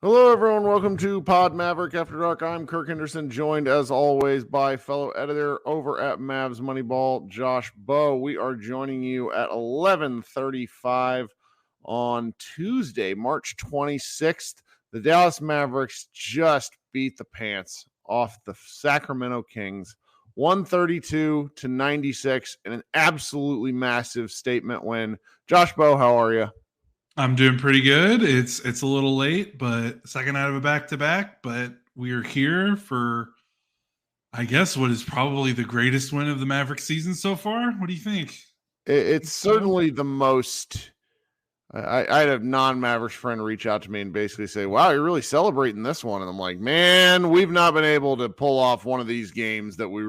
Hello, everyone. Welcome to Pod Maverick After Dark. I'm Kirk Henderson, joined as always by fellow editor over at Mavs Moneyball, Josh Bowe. We are joining you at 11:35 on Tuesday, March 26th. The Dallas Mavericks just beat the pants off the Sacramento Kings, 132-96, in an absolutely massive statement win. Josh Bowe, how are you? I'm doing pretty good. It's a little late, but second out of a back-to-back, but we are here for, I guess, what is probably the greatest win of the Mavericks season so far. What do you think? It's certainly the most. I had a non-Mavericks friend reach out to me and basically say, wow, you're really celebrating this one. And I'm like, man, we've not been able to pull off one of these games that we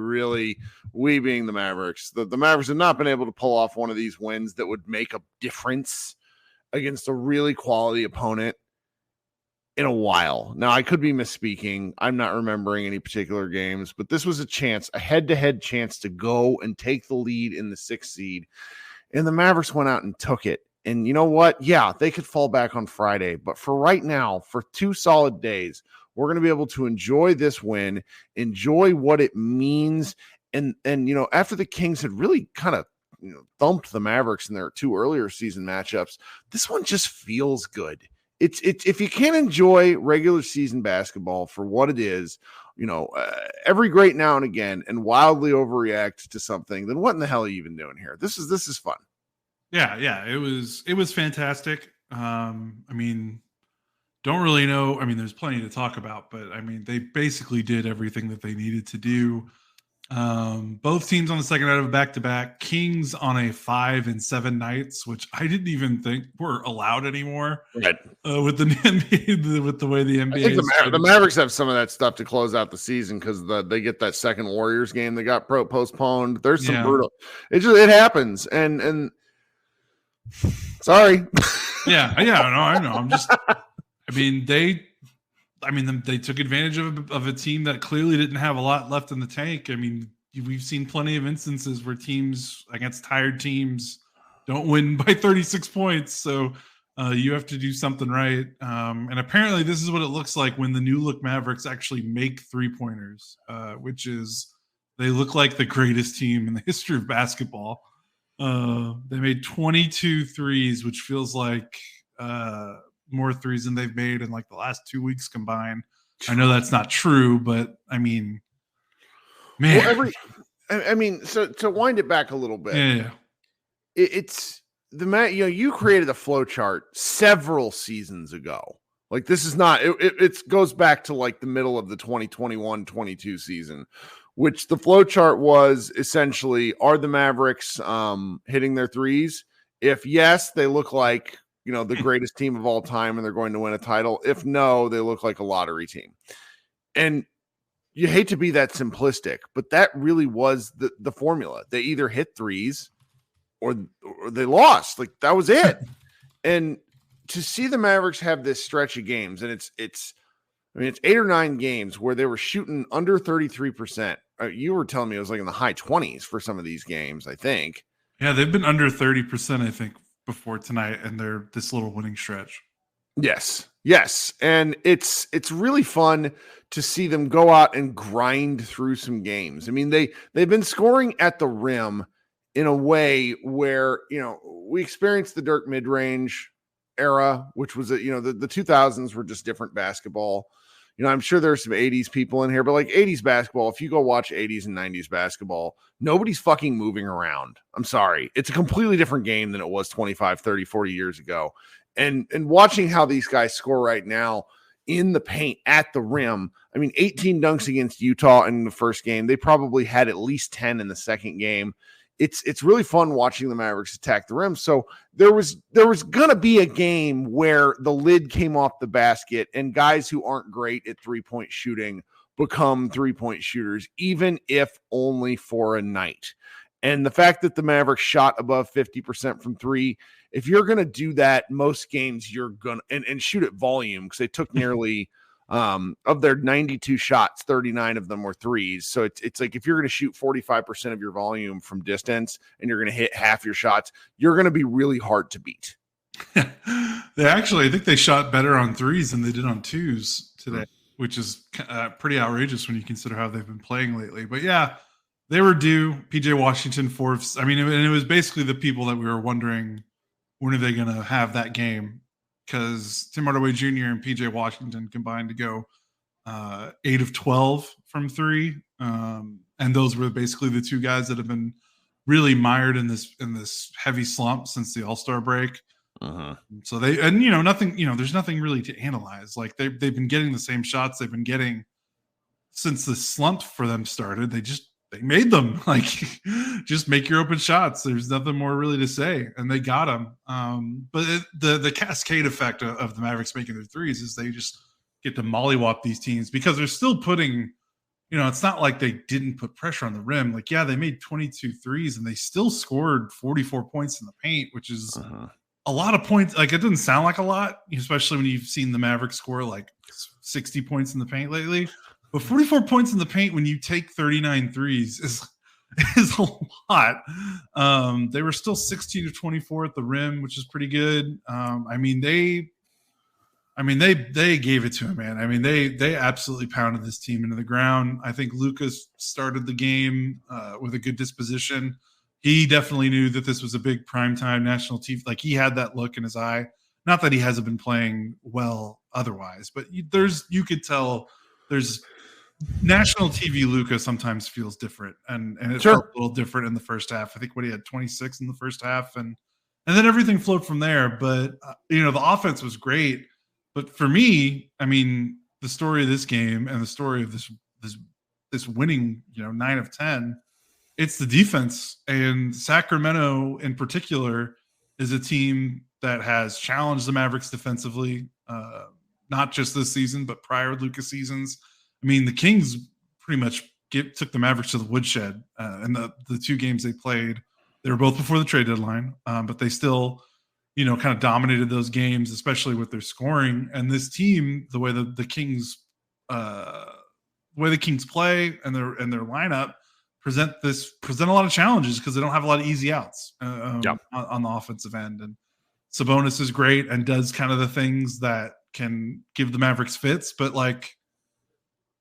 being the Mavericks, the Mavericks have not been able to pull off one of these wins that would make a difference against a really quality opponent in a while. Now, I could be misspeaking. I'm not remembering any particular games, but this was a head-to-head chance to go and take the lead in the 6th seed. And the Mavericks went out and took it. And you know what? Yeah, they could fall back on Friday, but for right now, for 2 solid days, we're going to be able to enjoy this win, enjoy what it means. And after the Kings had really kind of thumped the Mavericks in their 2 earlier season matchups, this one just feels good. It's if you can't enjoy regular season basketball for what it is, every great now and again, and wildly overreact to something, then what in the hell are you even doing here? This is fun. Yeah, it was fantastic. Don't really know. There's plenty to talk about, but they basically did everything that they needed to do. Both teams on the second out of a back-to-back. Kings on a 5 and 7 nights, which I didn't even think were allowed anymore. Right. With the NBA, with the way the NBA. I think the Mavericks have some of that stuff to close out the season because they get that second Warriors game that got postponed. There's some brutal. It happens, and sorry. Yeah. No, I know. I'm just. They took advantage of a team that clearly didn't have a lot left in the tank. We've seen plenty of instances where teams against tired teams don't win by 36 points. So you have to do something right. And apparently this is what it looks like when the new look Mavericks actually make 3-pointers, which is they look like the greatest team in the history of basketball. They made 22 threes, which feels like more threes than they've made in like the last 2 weeks combined. I know that's not true, but man. Well, so to wind it back a little bit, yeah. It's you created a flow chart several seasons ago. Like this is not, it goes back to like the middle of the 2021-22 season, which the flow chart was essentially, are the Mavericks hitting their threes? If yes, they look like, the greatest team of all time and they're going to win a title. If no, they look like a lottery team. And you hate to be that simplistic, but that really was the formula. They either hit threes or they lost. Like that was it. And to see the Mavericks have this stretch of games, and it's 8 or 9 games where they were shooting under 33%. You were telling me it was like in the high 20s for some of these games, I think. Yeah, they've been under 30%, I think, before tonight, and they're this little winning stretch. Yes. And it's really fun to see them go out and grind through some games. They've been scoring at the rim in a way where, we experienced the Dirk mid-range era, which was, the 2000s were just different basketball. I'm sure there's some 80s people in here, but like 80s basketball, if you go watch 80s and 90s basketball, nobody's fucking moving around. I'm sorry. It's a completely different game than it was 25, 30, 40 years ago. And watching how these guys score right now, in the paint at the rim. I mean, 18 dunks against Utah in the first game. They probably had at least 10 in the second game. It's really fun watching the Mavericks attack the rim. So there was going to be a game where the lid came off the basket and guys who aren't great at 3-point shooting become 3-point shooters, even if only for a night. And the fact that the Mavericks shot above 50% from three, if you're going to do that most games, you're going to and shoot at volume, because they took nearly of their 92 shots, 39 of them were threes. So it's like if you're going to shoot 45% of your volume from distance and you're going to hit half your shots, you're going to be really hard to beat. I think they shot better on threes than they did on twos today, which is pretty outrageous when you consider how they've been playing lately. But yeah, they were due. PJ Washington fourths. I mean, and it was basically the people that we were wondering, when are they going to have that game? Because Tim Hardaway Jr. and PJ Washington combined to go 8 of 12 from three. And those were basically the two guys that have been really mired in this heavy slump since the All-Star break. So there's nothing really to analyze. Like they've been getting the same shots they've been getting since the slump for them started. They made them. Like, just make your open shots. There's nothing more really to say, and they got them. But the cascade effect of the Mavericks making their threes is they just get to mollywop these teams, because they're still putting, it's not like they didn't put pressure on the rim. Like, yeah, they made 22 threes, and they still scored 44 points in the paint, which is a lot of points. Like, it doesn't sound like a lot, especially when you've seen the Mavericks score like 60 points in the paint lately. But 44 points in the paint when you take 39 threes is a lot. They were still 16 to 24 at the rim, which is pretty good. They gave it to him, man. I mean, they absolutely pounded this team into the ground. I think Lucas started the game with a good disposition. He definitely knew that this was a big primetime national TV. Like, he had that look in his eye. Not that he hasn't been playing well otherwise, but you could tell there's national TV. Lucas sometimes feels different, and it felt a little different in the first half. I think he had 26 in the first half, and then everything flowed from there. But the offense was great. But for me, I mean, the story of this game and the story of this winning, 9 of 10, it's the defense. And Sacramento in particular is a team that has challenged the Mavericks defensively, not just this season, but prior Lucas seasons. I mean, the Kings pretty much took the Mavericks to the woodshed. And the two games they played, they were both before the trade deadline, but they still, kind of dominated those games, especially with their scoring. And this team, the way the Kings play and their lineup present a lot of challenges, because they don't have a lot of easy outs on the offensive end. And Sabonis is great and does kind of the things that can give the Mavericks fits, but like,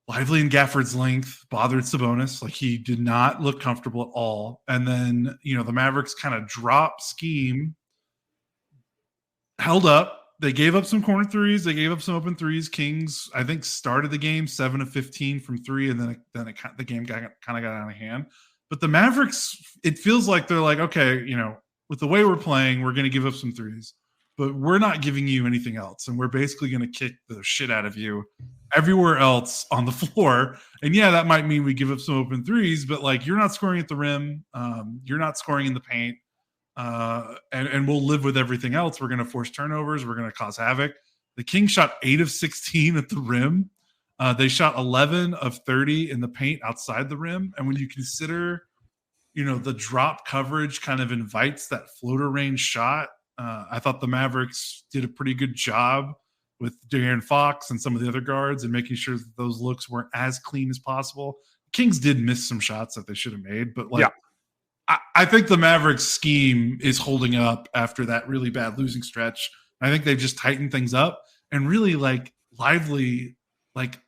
Lively and Gafford's length bothered Sabonis. Like, he did not look comfortable at all. And then, the Mavericks kind of drop scheme, held up. They gave up some corner threes. They gave up some open threes. Kings, I think, started the game 7 of 15 from three, and then the game kind of got out of hand. But the Mavericks, it feels like they're like, okay, with the way we're playing, we're going to give up some threes, but we're not giving you anything else. And we're basically going to kick the shit out of you everywhere else on the floor. And yeah, that might mean we give up some open threes, but like, you're not scoring at the rim. You're not scoring in the paint. And we'll live with everything else. We're going to force turnovers. We're going to cause havoc. The Kings shot 8 of 16 at the rim. They shot 11 of 30 in the paint outside the rim. And when you consider, the drop coverage kind of invites that floater range shot, I thought the Mavericks did a pretty good job with De'Aaron Fox and some of the other guards and making sure that those looks weren't as clean as possible. Kings did miss some shots that they should have made, but I think the Mavericks scheme is holding up after that really bad losing stretch. I think they've just tightened things up, and really like Lively. Like,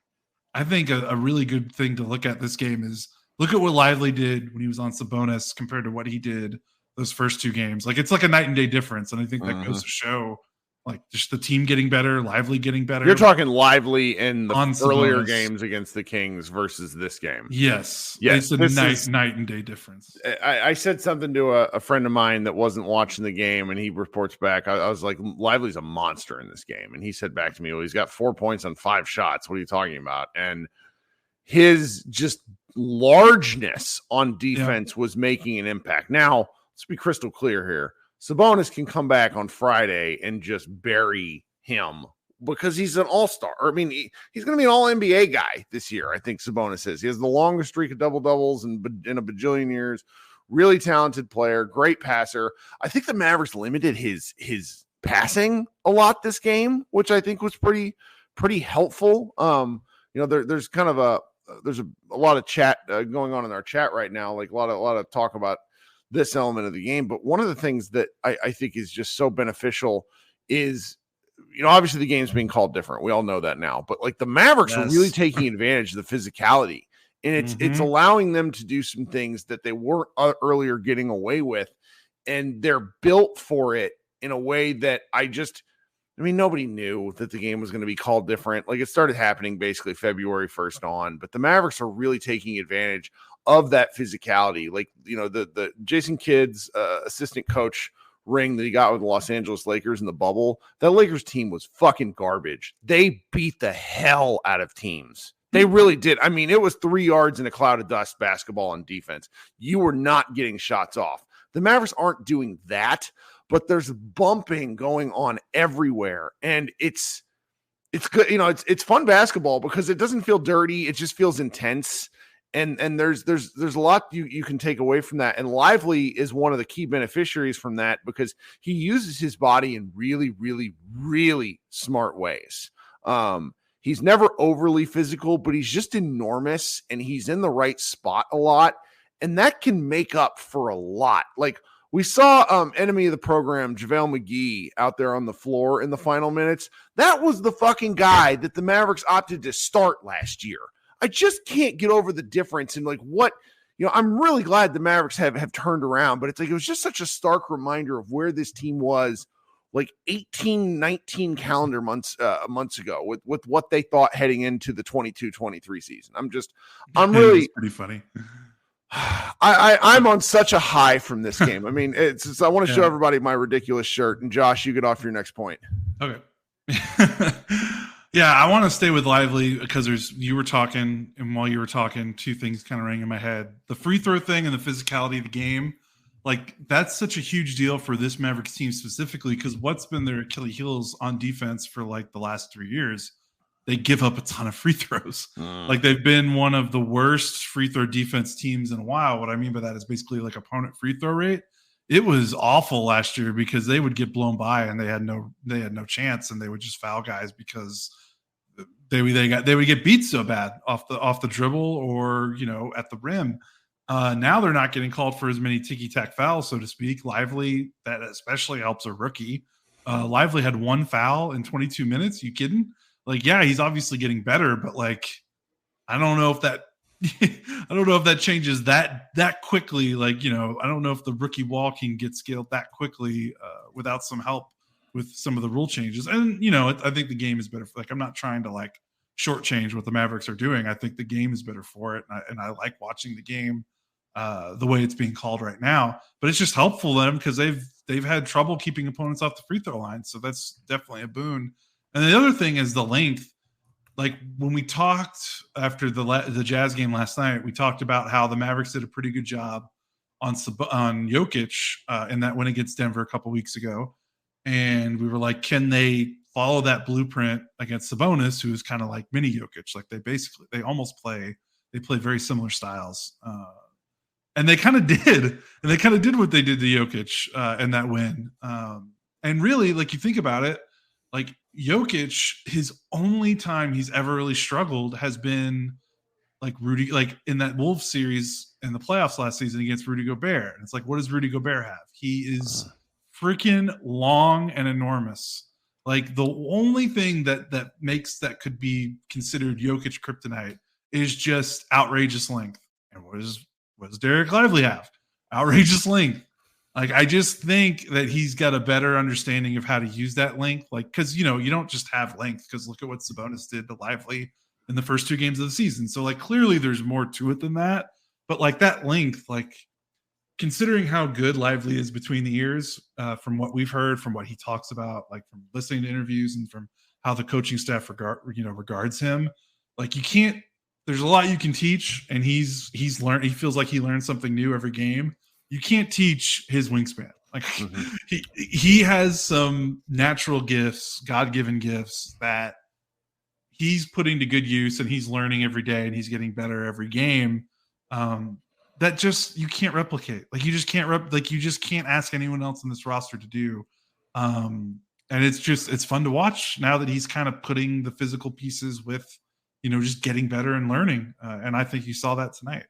I think a really good thing to look at this game is look at what Lively did when he was on Sabonis compared to what he did those first two games. Like, it's like a night and day difference. And I think that goes to show, Like just the team getting better, Lively getting better. You're talking Lively in the earlier Sabonis. games against the Kings versus this game. Yes. Yes. It's a night and day difference. I said something to a friend of mine that wasn't watching the game, and he reports back. I was like, Lively's a monster in this game. And he said back to me, well, he's got 4 points on 5 shots. What are you talking about? And his just largeness on defense was making an impact. Now, let's be crystal clear here. Sabonis can come back on Friday and just bury him because he's an all-star. I mean, he's going to be an all-NBA guy this year, I think Sabonis is. He has the longest streak of double-doubles in a bajillion years. Really talented player, great passer. I think the Mavericks limited his passing a lot this game, which I think was pretty helpful. There's kind of there's a lot of chat going on in our chat right now, like a lot of talk about this element of the game. But one of the things that I think is just so beneficial is, obviously the game's being called different. We all know that now, but like the Mavericks are really taking advantage of the physicality, and it's allowing them to do some things that they weren't earlier getting away with. And they're built for it in a way that nobody knew that the game was going to be called different. Like it started happening basically February 1st on, but the Mavericks are really taking advantage of that physicality. Like, the Jason Kidd's assistant coach ring that he got with the Los Angeles Lakers in the bubble, that Lakers team was fucking garbage. They beat the hell out of teams. They really did. I mean, it was 3 yards in a cloud of dust basketball on defense. You were not getting shots off. The Mavericks aren't doing that, but there's bumping going on everywhere. And it's good. It's fun basketball because it doesn't feel dirty. It just feels intense. And there's a lot you can take away from that. And Lively is one of the key beneficiaries from that because he uses his body in really, really, really smart ways. He's never overly physical, but he's just enormous and he's in the right spot a lot. And that can make up for a lot. Like we saw enemy of the program, JaVale McGee, out there on the floor in the final minutes. That was the fucking guy that the Mavericks opted to start last year. I just can't get over the difference in like what, I'm really glad the Mavericks have turned around, but it's like, it was just such a stark reminder of where this team was like 18, 19 calendar months ago with what they thought heading into the 22-23 season. I'm really pretty funny. I'm on such a high from this game. I mean, I want to show everybody my ridiculous shirt, and Josh, you get off your next point. Okay. Yeah, I want to stay with Lively because you were talking, and while you were talking, 2 things kind of rang in my head. The free throw thing and the physicality of the game, like that's such a huge deal for this Mavericks team specifically because what's been their Achilles heels on defense for like the last 3 years, they give up a ton of free throws. Like they've been one of the worst free throw defense teams in a while. What I mean by that is basically like opponent free throw rate. It was awful last year because they would get blown by and they had no chance, and they would just foul guys because they would get beat so bad off the dribble or at the rim. Now they're not getting called for as many ticky-tack fouls, so to speak. Lively, that especially helps a rookie. Lively had 1 foul in 22 minutes. You kidding? Like, yeah, he's obviously getting better, but like, I don't know if that changes that quickly. Like, I don't know if the rookie wall can get scaled that quickly without some help with some of the rule changes. And, I think the game is better. Like, I'm not trying to like shortchange what the Mavericks are doing. I think the game is better for it. And I like watching the game the way it's being called right now, but it's just helpful to them because they've had trouble keeping opponents off the free throw line. So that's definitely a boon. And the other thing is the length. Like when we talked after the Jazz game last night, we talked about how the Mavericks did a pretty good job on Jokic in that win against Denver a couple weeks ago. And we were like, can they follow that blueprint against Sabonis, who's kind of like mini Jokic? Like they play very similar styles. And they kind of did. And they kind of did what they did to Jokic in that win. And really, like you think about it, like Jokic, his only time he's ever really struggled has been like in that Wolves series in the playoffs last season against Rudy Gobert. And it's like, what does Rudy Gobert have? He is freaking long and enormous. Like the only thing that makes that could be considered Jokic kryptonite is just outrageous length. And what does Derek Lively have? Outrageous length. Like, I just think that he's got a better understanding of how to use that length. Like, because, you don't just have length, because look at what Sabonis did to Lively in the first 2 games of the season. So, like, clearly there's more to it than that. But, like, that length, like, considering how good Lively is between the ears, from what we've heard, from what he talks about, like from listening to interviews and from how the coaching staff regards him, like, you can't. There's a lot you can teach, and he's learned. He feels like he learns something new every game. You can't teach his wingspan. Like, he has some natural gifts, God-given gifts that he's putting to good use, and he's learning every day, and he's getting better every game. That just, you can't replicate. Like, you just can't you just can't ask anyone else in this roster to do. And it's fun to watch now that he's kind of putting the physical pieces with, just getting better and learning. And I think you saw that tonight.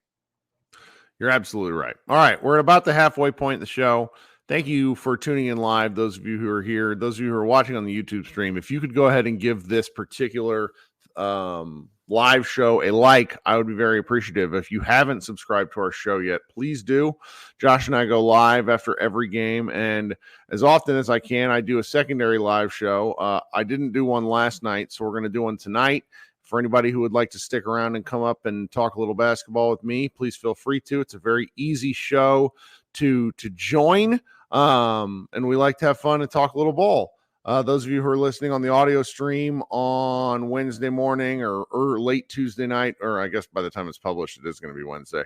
You're absolutely right. All right, we're at about the halfway point of the show. Thank you for tuning in live, those of you who are here, those of you who are watching on the YouTube stream. If you could go ahead and give this particular live show a like, I would be very appreciative. If you haven't subscribed to our show yet, please do. Josh and I go live after every game, and as often as I can, I do a secondary live show. I didn't do one last night, so we're going to do one tonight. For anybody who would like to stick around and come up and talk a little basketball with me, please feel free to. It's a very easy show to join, and we like to have fun and talk a little ball. Those of you who are listening on the audio stream on Wednesday morning or late Tuesday night, or I guess by the time it's published, it is going to be Wednesday.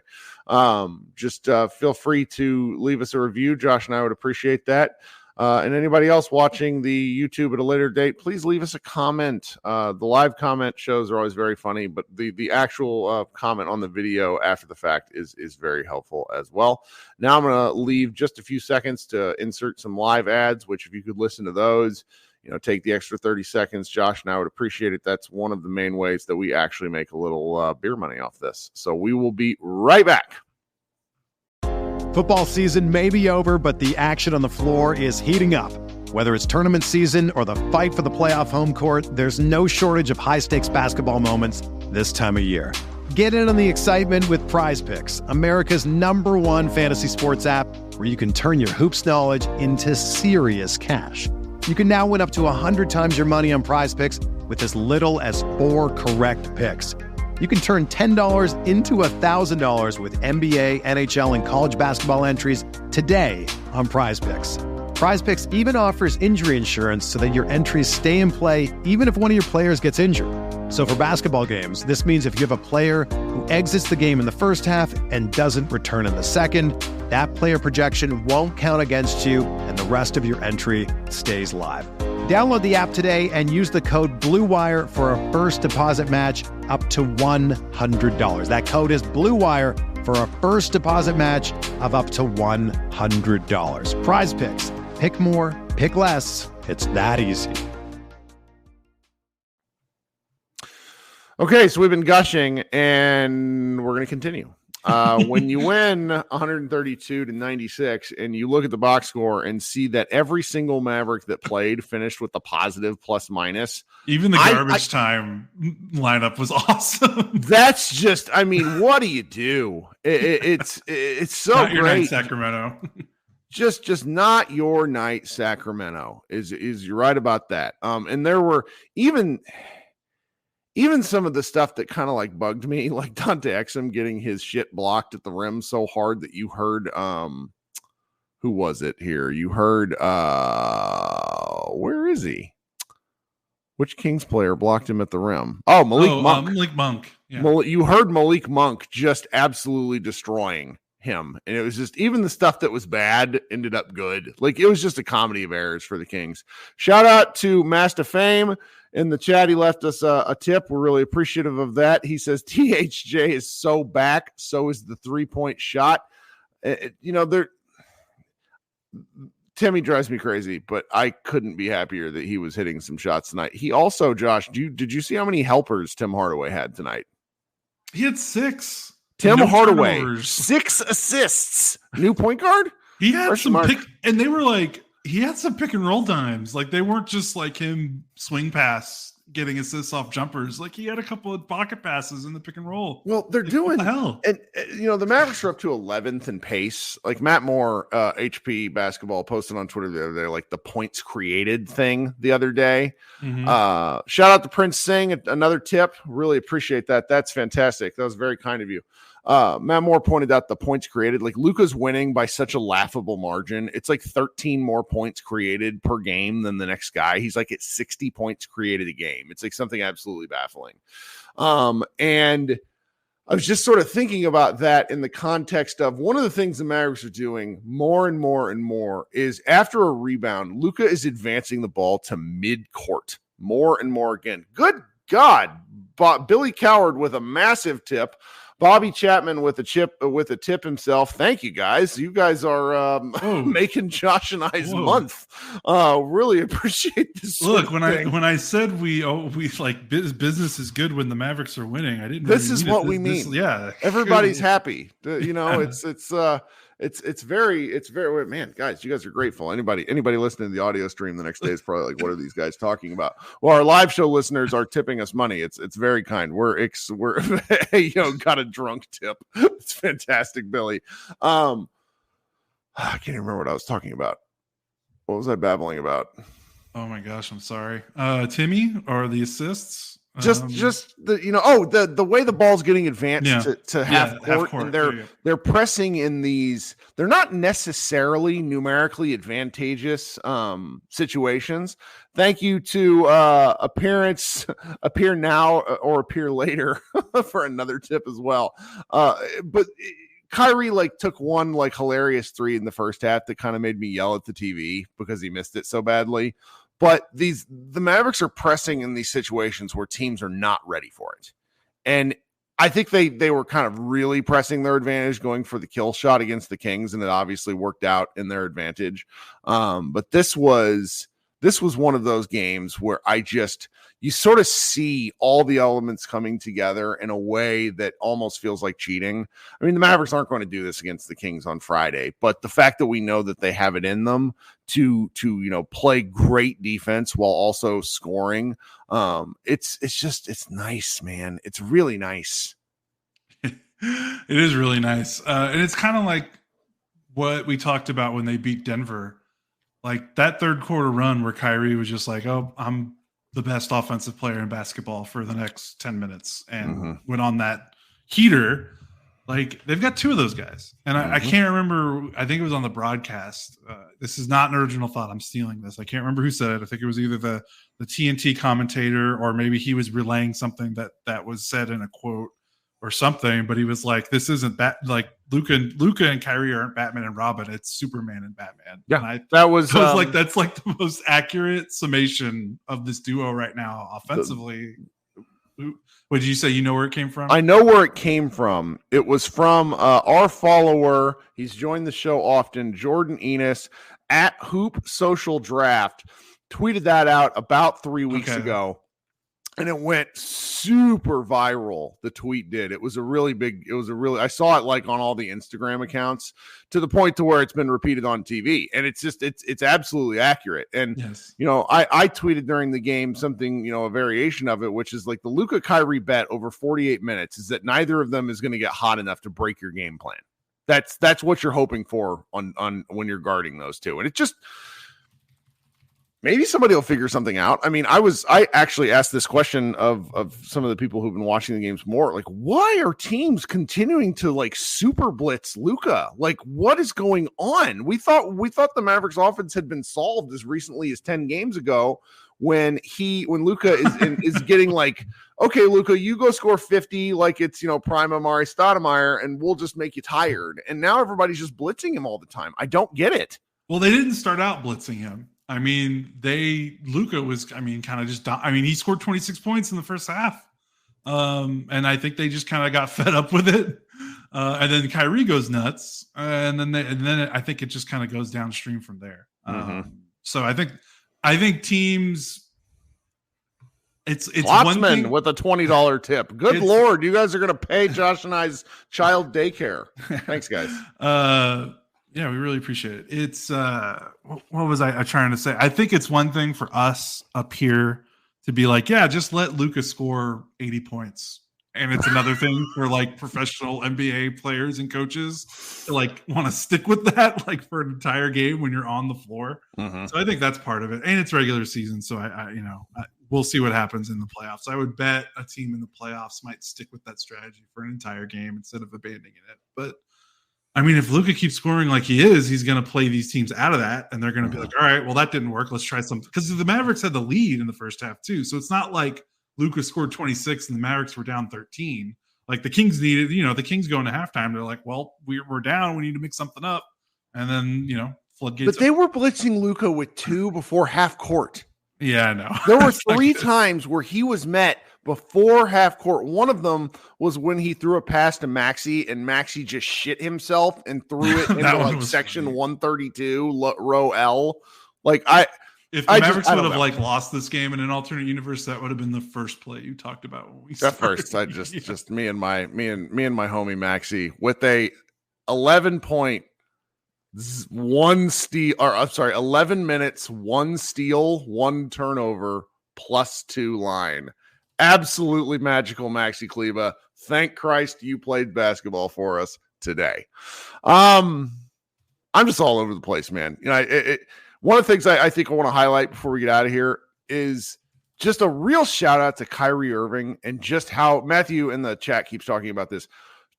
Just feel free to leave us a review. Josh and I would appreciate that. And anybody else watching the YouTube at a later date, please leave us a comment. The live comment shows are always very funny, but the actual comment on the video after the fact is very helpful as well. Now I'm going to leave just a few seconds to insert some live ads, which if you could listen to those, take the extra 30 seconds, Josh and I would appreciate it. That's one of the main ways that we actually make a little beer money off this. So we will be right back. Football season may be over, but the action on the floor is heating up. Whether it's tournament season or the fight for the playoff home court, there's no shortage of high-stakes basketball moments this time of year. Get in on the excitement with Prize Picks, America's #1 fantasy sports app, where you can turn your hoops knowledge into serious cash. You can now win up to 100 times your money on Prize Picks with as little as 4 correct picks. You can turn $10 into $1,000 with NBA, NHL, and college basketball entries today on Prize Picks. Prize Picks even offers injury insurance so that your entries stay in play even if one of your players gets injured. So for basketball games, this means if you have a player who exits the game in the first half and doesn't return in the second, that player projection won't count against you and the rest of your entry stays live. Download the app today and use the code BLUEWIRE for a first deposit match up to $100. That code is BLUEWIRE for a first deposit match of up to $100. Prize Picks. Pick more, pick less. It's that easy. Okay, so we've been gushing, and we're going to continue. When you win 132-96 and you look at the box score and see that every single Maverick that played finished with the positive plus minus, even the garbage time lineup was awesome. That's just, what do you do? It's so not your great. Night, Sacramento. just not your night, Sacramento. Is you're right about that. And there were even some of the stuff that kind of like bugged me, like Dante Exum getting his shit blocked at the rim so hard that you heard, who was it here? You heard, where is he? Which Kings player blocked him at the rim? Oh, Malik Monk. Malik Monk. Yeah. You heard Malik Monk just absolutely destroying him. And it was just, even the stuff that was bad ended up good. Like, it was just a comedy of errors for the Kings. Shout out to Master Fame. In the chat, he left us a tip. We're really appreciative of that. He says, THJ is so back. So is the 3-point shot. Timmy drives me crazy, but I couldn't be happier that he was hitting some shots tonight. He also, Josh, did you see how many helpers Tim Hardaway had tonight? He had 6. Tim Hardaway, turnovers. 6 assists. New point guard? He had and they were like, he had some pick and roll dimes. Like, they weren't just like him swing pass getting assists off jumpers. Like he had a couple of pocket passes in the pick and roll. Well, they're like, doing what the hell. And the Mavericks are up to 11th in pace. Like Matt Moore, HP basketball, posted on Twitter the other day, like the points created thing the other day. Shout out to Prince Singh, another tip. Really appreciate that. That's fantastic. That was very kind of you. Matt Moore pointed out the points created. Like Luka's winning by such a laughable margin. It's like 13 more points created per game than the next guy. He's like at 60 points created a game. It's like something absolutely baffling. And I was just sort of thinking about that in the context of one of the things the Mavericks are doing more and more and more is after a rebound, Luka is advancing the ball to mid-court more and more again. Good God. Billy Coward with a massive tip. Bobby Chapman with a tip himself. Thank you guys. You guys are making Josh and I's month. Really appreciate this. Look, when I said we like business is good when the Mavericks are winning, I didn't. This is what we mean. Yeah, everybody's happy. It's very man, guys, you guys are grateful. Anybody listening to the audio stream the next day is probably like, what are these guys talking about? Well, our live show listeners are tipping us money. It's very kind. We're got a drunk tip. It's fantastic, Billy. I can't even remember what I was talking about. What was I babbling about? Oh my gosh, I'm sorry. Timmy or the assists? Just the way the ball's getting advanced to half court, and they're pressing in these. They're not necessarily numerically advantageous situations. Thank you to appear now or appear later for another tip as well. But Kyrie took one hilarious three in the first half that kind of made me yell at the TV because he missed it so badly. But the Mavericks are pressing in these situations where teams are not ready for it. And I think they were kind of really pressing their advantage going for the kill shot against the Kings, and it obviously worked out in their advantage. But this was one of those games where you sort of see all the elements coming together in a way that almost feels like cheating. I mean, the Mavericks aren't going to do this against the Kings on Friday, but the fact that we know that they have it in them to play great defense while also scoring, it's nice, man. It's really nice. It is really nice. And it's kind of like what we talked about when they beat Denver. Like that third quarter run where Kyrie was just like, oh, I'm the best offensive player in basketball for the next 10 minutes and went on that heater. Like they've got two of those guys. And I can't remember. I think it was on the broadcast. This is not an original thought. I'm stealing this. I can't remember who said it. I think it was either the TNT commentator or maybe he was relaying something that was said in a quote or something, but he was like, this isn't like Luka and Kyrie aren't Batman and Robin. It's Superman and Batman. Yeah. And that was that's like the most accurate summation of this duo right now offensively. What did you say? You know where it came from? I know where it came from. It was from our follower. He's joined the show often. Jordan Enos at Hoop Social Draft tweeted that out about 3 weeks ago. And it went super viral. The tweet did. I saw it on all the Instagram accounts to the point to where it's been repeated on TV. And it's absolutely accurate. And, yes. I tweeted during the game something, a variation of it, which is like the Luka Kyrie bet over 48 minutes is that neither of them is going to get hot enough to break your game plan. That's what you're hoping for on when you're guarding those two. And it just, maybe somebody will figure something out. I mean, I actually asked this question of some of the people who've been watching the games more. Like, why are teams continuing to super blitz Luka? Like, what is going on? We thought the Mavericks offense had been solved as recently as 10 games ago when Luka is getting okay, Luka, you go score 50 like it's prime Amari Stoudemire, and we'll just make you tired. And now everybody's just blitzing him all the time. I don't get it. Well, they didn't start out blitzing him. I mean, Luka was, kind of just, he scored 26 points in the first half. And I think they just kind of got fed up with it. And then Kyrie goes nuts. And then I think it just kind of goes downstream from there. So I think teams, it's one thing with a $20 tip. Good Lord. You guys are going to pay Josh and I's child daycare. Thanks, guys. Yeah, we really appreciate it. It's what was I trying to say? I think it's one thing for us up here to be like, yeah, just let Luka score 80 points. And it's another thing for like professional NBA players and coaches to like want to stick with that like for an entire game when you're on the floor. Mm-hmm. So I think that's part of it, and it's regular season. So we'll see what happens in the playoffs. I would bet a team in the playoffs might stick with that strategy for an entire game instead of abandoning it. But I mean, if Luka keeps scoring like he is, he's going to play these teams out of that, and they're going to be like, all right, well, that didn't work. Let's try something. Because the Mavericks had the lead in the first half too. So it's not like Luka scored 26 and the Mavericks were down 13. Like the Kings needed, the Kings going to halftime. They're like, well, we're down. We need to mix something up. And then, floodgates. But they were blitzing Luka with 2 before half court. Yeah, I know. There were 3 times where he was met before half court. One of them was when he threw a pass to Maxey, and Maxey just shit himself and threw it into like section funny. 132, row L. Like if the Mavericks would have like lost this game in an alternate universe, that would have been the first play you talked about when we started. At first, I just me and my homie Maxey with a 11-point, 1 steal, or I'm sorry, 11 minutes, 1 steal, 1 turnover, +2 line. Absolutely magical, Maxi Kleba. Thank Christ you played basketball for us today. I'm just all over the place, man. One of the things I think I want to highlight before we get out of here is just a real shout out to Kyrie Irving and just how Matthew in the chat keeps talking about this,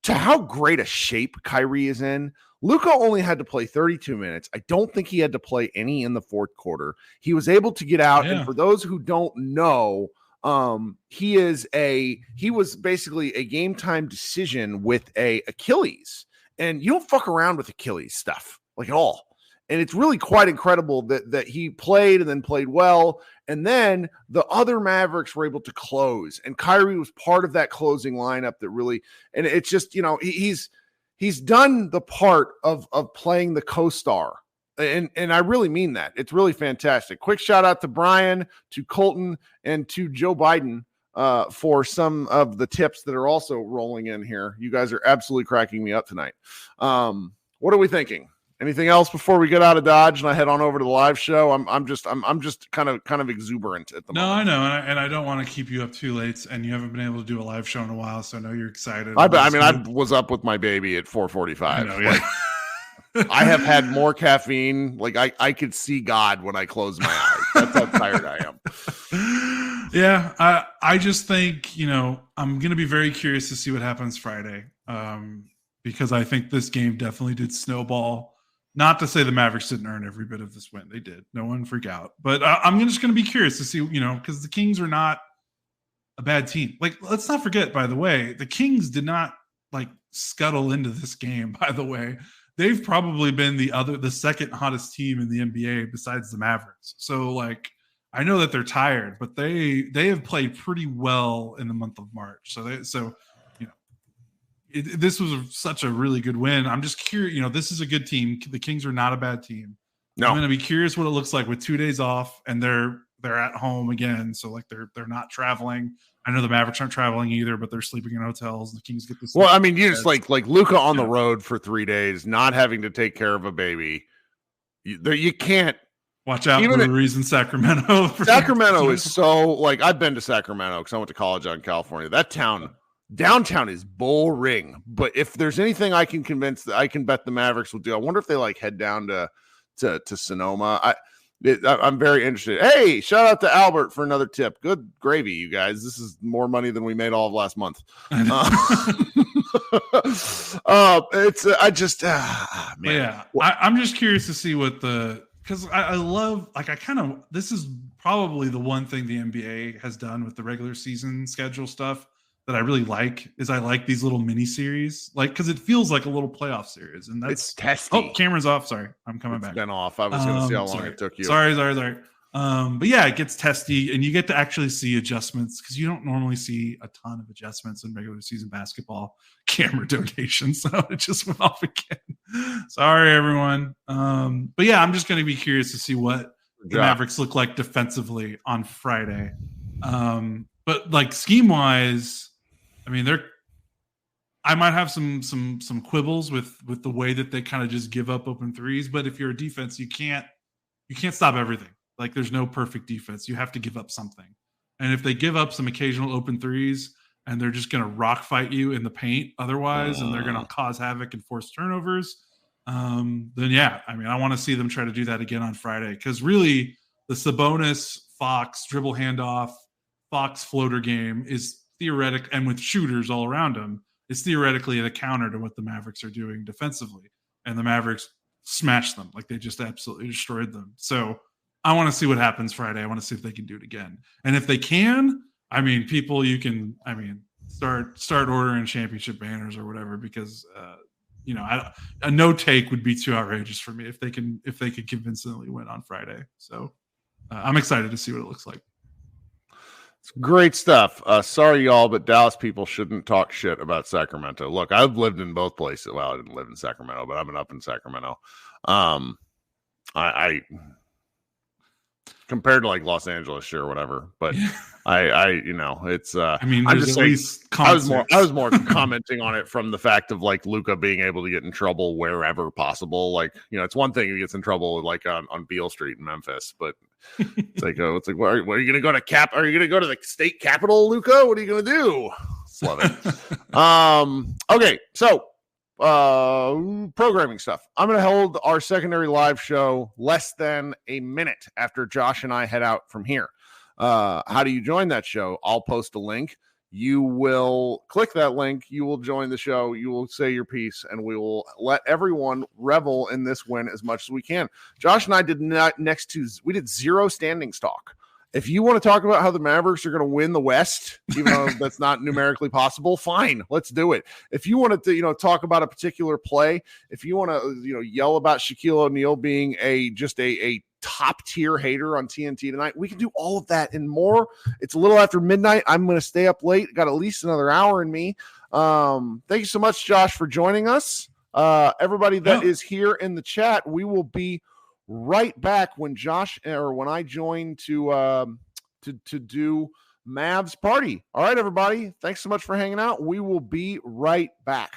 to how great a shape Kyrie is in. Luka only had to play 32 minutes. I don't think he had to play any in the fourth quarter. He was able to get out. Yeah. And for those who don't know, he was basically a game time decision with a Achilles, and you don't fuck around with Achilles stuff like at all. And it's really quite incredible that he played and then played well. And then the other Mavericks were able to close, and Kyrie was part of that closing lineup that really, and it's just, he's done the part of playing the co-star. And I really mean that. It's really fantastic. Quick shout out to Brian, to Colton, and to Joe Biden for some of the tips that are also rolling in here. You guys are absolutely cracking me up tonight. What are we thinking? Anything else before we get out of Dodge and I head on over to the live show? I'm just kind of exuberant at the moment. No, I know, and I don't want to keep you up too late, and you haven't been able to do a live show in a while, so I know you're excited. I was up with my baby at 4:45. I have had more caffeine. Like I could see God when I close my eyes. That's how tired I am. Yeah, I just think, I'm going to be very curious to see what happens Friday, because I think this game definitely did snowball. Not to say the Mavericks didn't earn every bit of this win. They did. No one freak out. But I'm just going to be curious to see, because the Kings are not a bad team. Like, let's not forget, by the way, the Kings did not, scuttle into this game, by the way. They've probably been the second hottest team in the NBA besides the Mavericks. So, I know that they're tired, but they have played pretty well in the month of March. This was such a really good win. I'm just curious. This is a good team. The Kings are not a bad team. No. I'm going to be curious what it looks like with 2 days off, and they're at home again. So they're not traveling. I know the Mavericks aren't traveling either, but they're sleeping in hotels. The Kings get this. Well, I mean, you just like Luka on the road for 3 days, not having to take care of a baby. You can't. Watch out for Breweries in Sacramento. Sacramento is so I've been to Sacramento because I went to college out in California. That town. Downtown is boring, but if there's anything I can bet the Mavericks will do, I wonder if they head down to Sonoma. I'm very interested. Hey, shout out to Albert for another tip. Good gravy, you guys. This is more money than we made all of last month. Man. Yeah, I'm just curious to see what because I love this is probably the one thing the NBA has done with the regular season schedule stuff that I really like is I like these little mini series, because it feels like a little playoff series, and it's testy. Oh, camera's off. Sorry, I'm coming back. It's been off. I was going to see how long it took you. Sorry. But yeah, it gets testy, and you get to actually see adjustments because you don't normally see a ton of adjustments in regular season basketball. Camera donation, so it just went off again. Sorry, everyone. But yeah, I'm just going to be curious to see what the Mavericks look like defensively on Friday. But scheme wise, I mean, I might have some quibbles with the way that they kind of just give up open threes. But if you're a defense, you can't stop everything. There's no perfect defense. You have to give up something. And if they give up some occasional open threes and they're just going to rock fight you in the paint otherwise, and they're going to cause havoc and force turnovers, then yeah, I mean, I want to see them try to do that again on Friday, because really the Sabonis Fox dribble handoff, Fox floater game is theoretic, and with shooters all around him, is theoretically a counter to what the Mavericks are doing defensively. And the Mavericks smashed them. Like, they just absolutely destroyed them. So I want to see what happens Friday. I want to see if they can do it again. And if they can, I mean, people, you can, I mean, start ordering championship banners or whatever, because, you know, a no take would be too outrageous for me if they could convincingly win on Friday. So I'm excited to see what it looks like. It's great stuff. Sorry, y'all, but Dallas people shouldn't talk shit about Sacramento. Look, I've lived in both places. Well, I didn't live in Sacramento, but I've been up in Sacramento. I compared to like Los Angeles, sure, whatever. But I you know, it's I mean, I'm there's just at saying, least I was more commenting on it from the fact of like Luka being able to get in trouble wherever possible. Like, you know, it's one thing he gets in trouble like on Beale Street in Memphis, but it's like where are you gonna go to are you gonna go to the state capitol, Luka? What are you gonna do? Love it. Okay, so programming stuff. I'm going to hold our secondary live show less than a minute after Josh and I head out from here. How do you join that show? I'll post a link. You will click that link. You will join the show. You will say your piece, and we will let everyone revel in this win as much as we can. Josh and I we did zero standings talk. If you want to talk about how the Mavericks are going to win the West, even though that's not numerically possible, fine, let's do it. If you wanted to, you know, talk about a particular play, if you want to, you know, yell about Shaquille O'Neal being a top tier hater on TNT tonight, we can do all of that and more. It's a little after midnight. I'm going to stay up late. Got at least another hour in me. Thank you so much, Josh, for joining us. Everybody that is here in the chat, we will be right back when I join to do Mavs Party. All right, everybody. Thanks so much for hanging out. We will be right back.